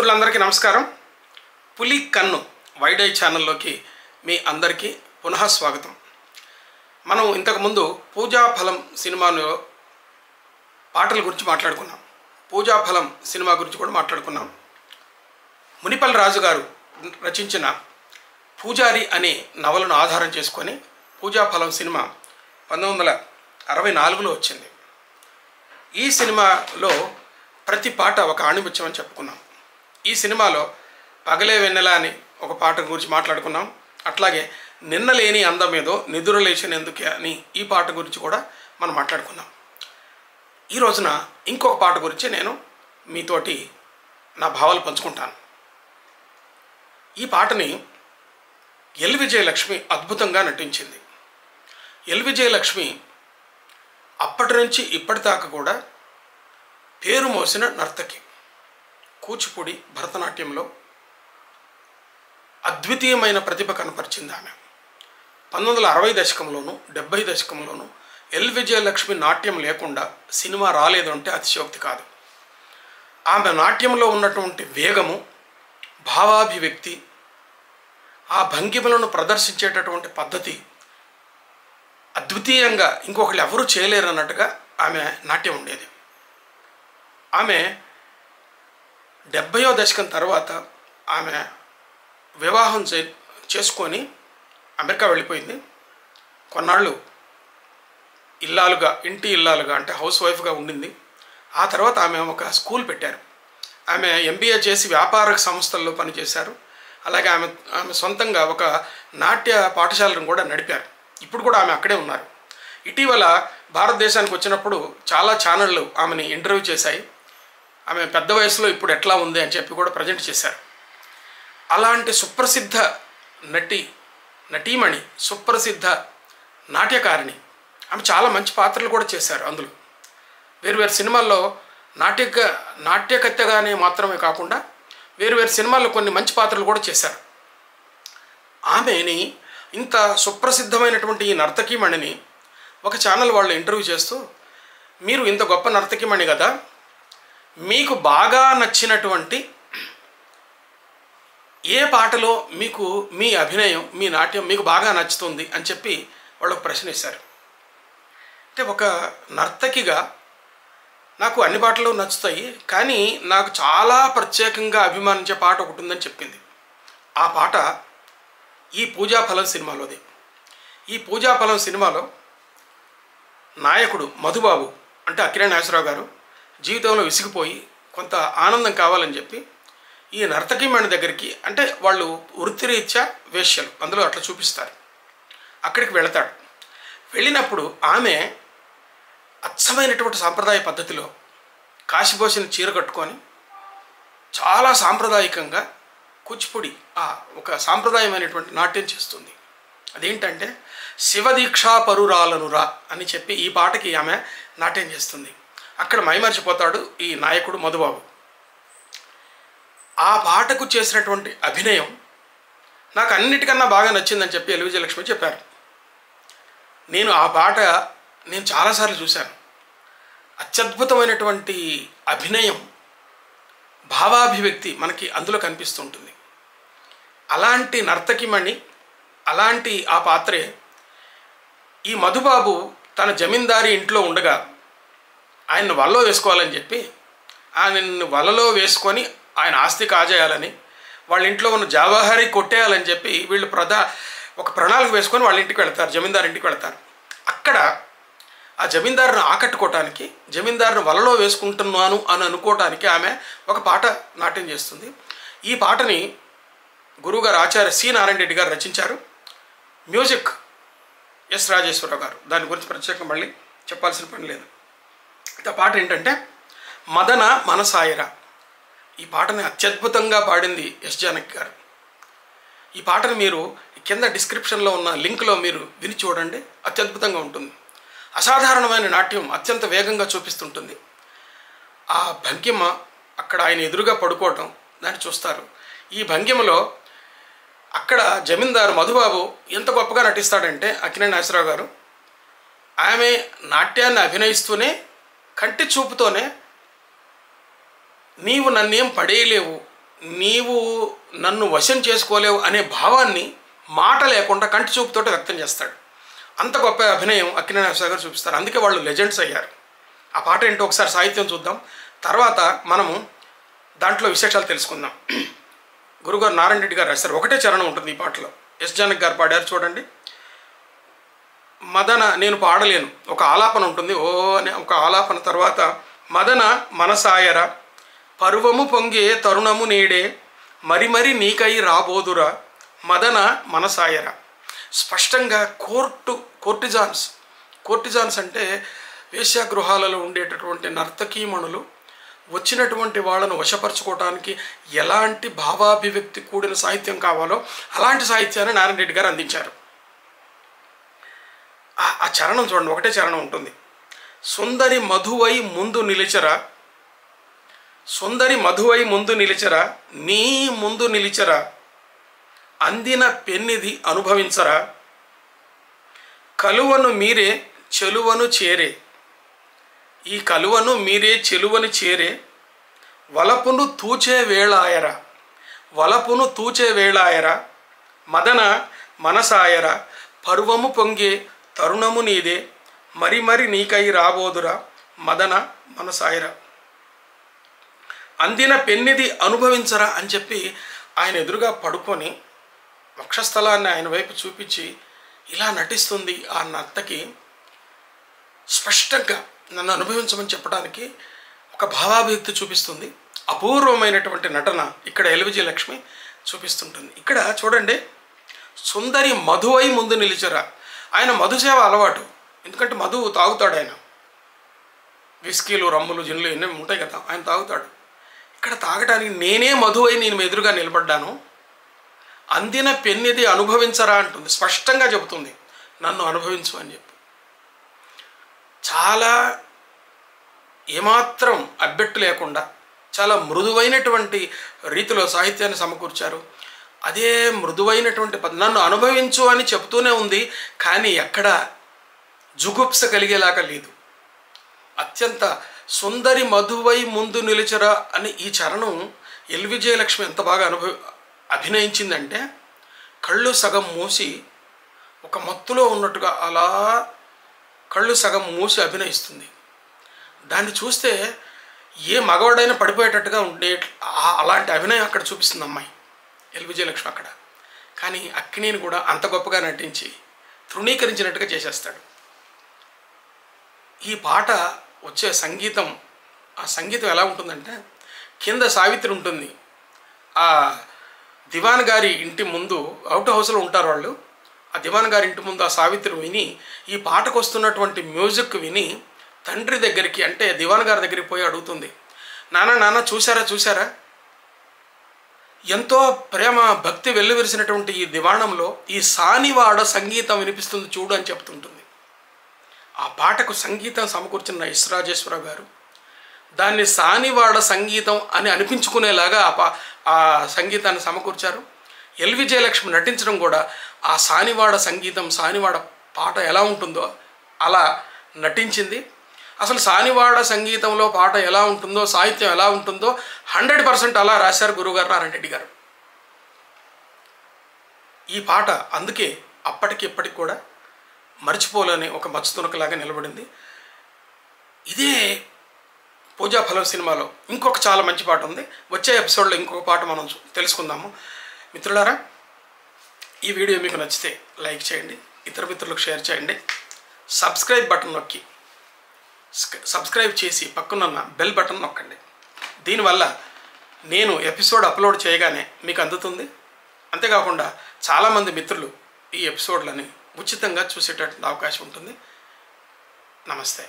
మిత్రులందరికీ నమస్కారం. పులి కన్ను వైడ్ ఐ ఛానల్లోకి మీ అందరికీ పునః స్వాగతం. మనం ఇంతకుముందు పూజాఫలం సినిమాలో పాటల గురించి మాట్లాడుకున్నాం. పూజాఫలం సినిమా గురించి కూడా మాట్లాడుకున్నాం. మునిపల్ రాజు గారు రచించిన పూజారి అనే నవలను ఆధారం చేసుకొని పూజాఫలం సినిమా 1964లో వచ్చింది. ఈ సినిమాలో ప్రతి పాట ఒక ఆణిముత్యం అని చెప్పుకున్నాం. ఈ సినిమాలో పగలే వెన్నెల అని ఒక పాట గురించి మాట్లాడుకున్నాం. అట్లాగే నిన్నలేని అందమేదో నిదురలేచినందుకే అని ఈ పాట గురించి కూడా మనం మాట్లాడుకున్నాం. ఈ రోజున ఇంకొక పాట గురించి నేను మీతోటి నా భావాలు పంచుకుంటాను. ఈ పాటని ఎల్ విజయలక్ష్మి అద్భుతంగా నటించింది. ఎల్ విజయలక్ష్మి అప్పటి నుంచి ఇప్పటిదాకా కూడా పేరు మోసిన నర్తకి. కూచిపూడి భరతనాట్యంలో అద్వితీయమైన ప్రతిభ కనపరిచింది ఆమె. 1960 దశకంలోనూ 70 దశకంలోనూ ఎల్ విజయలక్ష్మి నాట్యం లేకుండా సినిమా రాలేదు అంటే అతిశయోక్తి కాదు. ఆమె నాట్యంలో ఉన్నటువంటి వేగము, భావాభివ్యక్తి, ఆ భంగిమలను ప్రదర్శించేటటువంటి పద్ధతి అద్వితీయంగా ఇంకొకళ్ళు ఎవరూ చేయలేరు అన్నట్టుగా ఆమె నాట్యం ఉండేది. ఆమె 70వ దశకం తర్వాత ఆమె వివాహం చేసుకొని అమెరికా వెళ్ళిపోయింది. కొన్నాళ్ళు ఇంటి ఇల్లాలుగా అంటే హౌస్ వైఫ్గా ఉండింది. ఆ తర్వాత ఆమె ఒక స్కూల్ పెట్టారు. ఆమె MBA చేసి వ్యాపార సంస్థల్లో పనిచేశారు. అలాగే ఆమె సొంతంగా ఒక నాట్య పాఠశాలను కూడా నడిపారు. ఇప్పుడు కూడా ఆమె అక్కడే ఉన్నారు. ఇటీవల భారతదేశానికి వచ్చినప్పుడు చాలా ఛానళ్ళు ఆమెని ఇంటర్వ్యూ చేశాయి. ఆమె పెద్ద వయసులో ఇప్పుడు ఎట్లా ఉంది అని చెప్పి కూడా ప్రజెంట్ చేశారు. అలాంటి సుప్రసిద్ధ నటీమణి, సుప్రసిద్ధ నాట్యకారిణి. ఆమె చాలా మంచి పాత్రలు కూడా చేశారు. అందులో వేరువేరు సినిమాల్లో నాట్యకత్తెగానే మాత్రమే కాకుండా వేరువేరు సినిమాల్లో కొన్ని మంచి పాత్రలు కూడా చేశారు. ఆమెని ఇంత సుప్రసిద్ధమైనటువంటి ఈ నర్తకీమణిని ఒక ఛానల్ వాళ్ళు ఇంటర్వ్యూ చేస్తూ, మీరు ఇంత గొప్ప నర్తకీమణి కదా, మీకు బాగా నచ్చినటువంటి ఏ పాటలో మీకు మీ అభినయం, మీ నాట్యం మీకు బాగా నచ్చుతుంది అని చెప్పి వాళ్ళు ఒక ప్రశ్న వేశారు. అంటే ఒక నర్తకిగా నాకు అన్ని పాటలు నచ్చుతాయి, కానీ నాకు చాలా ప్రత్యేకంగా అభిమానించే పాట ఒకటి ఉందని చెప్పింది. ఆ పాట ఈ పూజాఫలం సినిమాలోది. ఈ పూజాఫలం సినిమాలో నాయకుడు మధుబాబు అంటే అక్కినేని నాగేశ్వరరావు గారు జీవితంలో విసిగిపోయి కొంత ఆనందం కావాలని చెప్పి ఈ నర్తకీమణి దగ్గరికి, అంటే వాళ్ళు వృత్తిరీత్యా వేశ్యలు, అందులో అట్లా చూపిస్తారు, అక్కడికి వెళతాడు. వెళ్ళినప్పుడు ఆమె అచ్చమైనటువంటి సాంప్రదాయ పద్ధతిలో కాశీపోసిన చీర కట్టుకొని చాలా సాంప్రదాయకంగా కూచిపూడి ఒక సాంప్రదాయమైనటువంటి నాట్యం చేస్తుంది. అదేంటంటే శివదీక్షా పరురాలనురా అని చెప్పి ఈ పాటకి ఆమె నాట్యం చేస్తుంది. అక్కడ మైమర్చిపోతాడు ఈ నాయకుడు మధుబాబు. ఆ పాటకు చేసినటువంటి అభినయం నాకు అన్నిటికన్నా బాగా నచ్చిందని చెప్పి ఎల్ విజయలక్ష్మి చెప్పారు. నేను ఆ పాట చాలాసార్లు చూశాను. అత్యద్భుతమైనటువంటి అభినయం, భావాభివ్యక్తి మనకి అందులో కనిపిస్తుంటుంది. అలాంటి నర్తకిమణి, అలాంటి ఆ పాత్రే ఈ మధుబాబు తన జమీందారీ ఇంట్లో ఉండగా ఆయన్ని వలలో వేసుకోవాలని చెప్పి, ఆయనను వలలో వేసుకొని ఆయన ఆస్తి కాజేయాలని, వాళ్ళ ఇంట్లో ఉన్న జావాహారి కొట్టేయాలని చెప్పి వీళ్ళు ఒక ప్రణాళిక వేసుకొని వాళ్ళ ఇంటికి వెళ్తారు, జమీందారు ఇంటికి వెళ్తారు. అక్కడ ఆ జమీందారుని ఆకట్టుకోవటానికి, జమీందారుని వలలో వేసుకుంటున్నాను అని అనుకోవటానికి ఆమె ఒక పాట నాట్యం చేస్తుంది. ఈ పాటని గురువుగారు ఆచార్య సి నారాయణ రెడ్డి గారు రచించారు. మ్యూజిక్ ఎస్ రాజేశ్వరరావు గారు. దాని గురించి ప్రత్యేకంగా మళ్ళీ చెప్పాల్సిన పని లేదు. ఆ పాట ఏంటంటే మదన మనసాయరా. ఈ పాటని అత్యద్భుతంగా పాడింది ఎస్ జానకి గారు. ఈ పాటను మీరు కింద డిస్క్రిప్షన్లో ఉన్న లింక్లో మీరు విని చూడండి, అత్యద్భుతంగా ఉంటుంది. అసాధారణమైన నాట్యం అత్యంత వేగంగా చూపిస్తుంటుంది. ఆ భంగిమ, అక్కడ ఆయన ఎదురుగా పడుకోవటం, దాన్ని చూస్తారు. ఈ భంగిమలో అక్కడ జమీందారు మధుబాబు ఎంత గొప్పగా నటిస్తాడంటే అక్కినేని నాగేశ్వరరావు గారు, ఆమె నాట్యాన్ని అభినయిస్తూనే కంటి చూపుతోనే నీవు నన్నేం పడేయలేవు, నీవు నన్ను వశం చేసుకోలేవు అనే భావాన్ని మాట లేకుండా కంటి చూపుతోటి వ్యక్తం చేస్తాడు. అంత గొప్ప అభినయం అక్కినేని నాగేశ్వరరావు గారు చూపిస్తారు. అందుకే వాళ్ళు లెజెండ్స్ అయ్యారు. ఆ పాట ఏంటో ఒకసారి సాహిత్యం చూద్దాం, తర్వాత మనము దాంట్లో విశేషాలు తెలుసుకుందాం. గురుగారు నారాయణ రెడ్డి గారు రాశారు. ఒకటే చరణం ఉంటుంది ఈ పాటలో. ఎస్ జానకి గారు పాడారు చూడండి. మదన, నేను పాడలేను, ఒక ఆలాపన ఉంటుంది, ఓ అనే ఒక ఆలాపన తర్వాత మదన మనసాయర పర్వము పొంగే తరుణము నేడే మరి మరి నీకై రాబోదురా మదన మనసాయర. స్పష్టంగా కోర్టిజాన్స్ అంటే వేశ్యాగృహాలలో ఉండేటటువంటి నర్తకీమణులు వచ్చినటువంటి వాళ్ళను వశపరచుకోవడానికి ఎలాంటి భావాభివ్యక్తి కూడిన సాహిత్యం కావాలో అలాంటి సాహిత్యాన్ని నారాయణ రెడ్డి గారు అందించారు. ఆ చరణం చూడండి, ఒకటే చరణం ఉంటుంది. సుందరి మధువై ముందు నిలిచరా, సుందరి మధువై ముందు నిలిచరా, నీ ముందు నిలిచరా, అందిన పెన్నిది అనుభవించరా, కలువను మీరే చెలువను చేరే, ఈ కలువను మీరే చెలువని చేరే, వలపును తూచే వేళాయరా, వలపును తూచే వేళాయరా, మదన మనసాయరా, పర్వము పొంగే తరుణము నీదే మరి మరి నీకై రాబోదురా మదన మనసాయరా, అందిన పెన్నిది అనుభవించరా అని చెప్పి ఆయన ఎదురుగా పడుకొని వక్షస్థలాన్ని ఆయన వైపు చూపించి ఇలా నటిస్తుంది. ఆ నర్తకి స్పష్టంగా నన్ను అనుభవించమని చెప్పడానికి ఒక భావాభివ్యక్తి చూపిస్తుంది. అపూర్వమైనటువంటి నటన ఇక్కడ ఎల్ విజయలక్ష్మి చూపిస్తుంటుంది. ఇక్కడ చూడండి, సుందరి మధువై ముందు నిలిచరా. ఆయన మధుసేవ అలవాటు, ఎందుకంటే మధు తాగుతాడు ఆయన. విస్కీలు రమ్ములు జిన్లు ఎన్నో ఉంటాయి కదా, ఆయన తాగుతాడు. ఇక్కడ తాగడానికి నేనే మధువై నేను ఎదురుగా నిలబడ్డాను, అందిన పెన్నిది అనుభవించరా అంటుంది. స్పష్టంగా చెబుతుంది నన్ను అనుభవించు అని చెప్పి. చాలా ఏమాత్రం అబ్బెట్టు లేకుండా చాలా మృదువైనటువంటి రీతిలో సాహిత్యాన్ని సమకూర్చారు. అదే మృదువైనటువంటి నన్ను అనుభవించు అని చెప్తూనే ఉంది, కానీ ఎక్కడ జుగుప్స కలిగేలాగా లేదు. అత్యంత సుందరి మధువై ముందు నిలిచరా అని ఈ చరణం ఎల్ విజయలక్ష్మి ఎంత బాగా అభినయించిందంటే, కళ్ళు సగం మూసి ఒక మత్తులో ఉన్నట్టుగా అలా కళ్ళు సగం మూసి అభినయిస్తుంది. దాన్ని చూస్తే ఏ మగవాడైనా పడిపోయేటట్టుగా ఉండే అలాంటి అభినయం అక్కడ చూపిస్తుంది అమ్మాయి ఎల్ విజయలక్ష్మి అక్కడ. కానీ అక్కినేని కూడా అంత గొప్పగా నటించి తృణీకరించినట్టుగా చేసేస్తాడు. ఈ పాట వచ్చే సంగీతం, ఆ సంగీతం ఎలా ఉంటుందంటే, కింద సావిత్రి ఉంటుంది, ఆ దివాన్ గారి ఇంటి ముందు అవుట్ హౌస్లో ఉంటారు వాళ్ళు. ఆ దివాన్ గారి ఇంటి ముందు ఆ సావిత్రి విని ఈ పాటకు వస్తున్నటువంటి మ్యూజిక్ విని తండ్రి దగ్గరికి, అంటే దివాన్ గారి దగ్గరికి పోయి అడుగుతుంది, నాన్న చూసారా ఎంతో ప్రేమ భక్తి వెల్లువిరిసినటువంటి ఈ దివాణంలో ఈ సానివాడ సంగీతం వినిపిస్తుంది చూడు అని చెప్తుంటుంది. ఆ పాటకు సంగీతం సమకూర్చిన ఎస్ రాజేశ్వరరావు గారు దాన్ని సానివాడ సంగీతం అని అనిపించుకునేలాగా ఆ సంగీతాన్ని సమకూర్చారు. ఎల్ విజయలక్ష్మి నటించడం కూడా ఆ సానివాడ సంగీతం, సానివాడ పాట ఎలా ఉంటుందో అలా నటించింది. అసలు సానివాడ సంగీతంలో పాట ఎలా ఉంటుందో, సాహిత్యం ఎలా ఉంటుందో 100% అలా రాశారు గురుగారు నారాయణ రెడ్డి గారు. ఈ పాట అందుకే అప్పటికి ఇప్పటికి కూడా మర్చిపోలేని ఒక మచ్చుతునకలాగా నిలబడింది. ఇదే పూజాఫలం సినిమాలో ఇంకొక చాలా మంచి పాట ఉంది. వచ్చే ఎపిసోడ్లో ఇంకొక పాట మనం తెలుసుకుందాము. మిత్రులారా, ఈ వీడియో మీకు నచ్చితే లైక్ చేయండి, ఇతర మిత్రులకు షేర్ చేయండి, సబ్స్క్రైబ్ బటన్ నొక్కి సబ్స్క్రైబ్ చేసి పక్కనున్న బెల్ బటన్ నొక్కండి. దీనివల్ల నేను ఎపిసోడ్ అప్లోడ్ చేయగానే మీకు అందుతుంది. అంతేకాకుండా చాలామంది మిత్రులు ఈ ఎపిసోడ్లని ఉచితంగా చూసేటటువంటి అవకాశం ఉంటుంది. నమస్తే.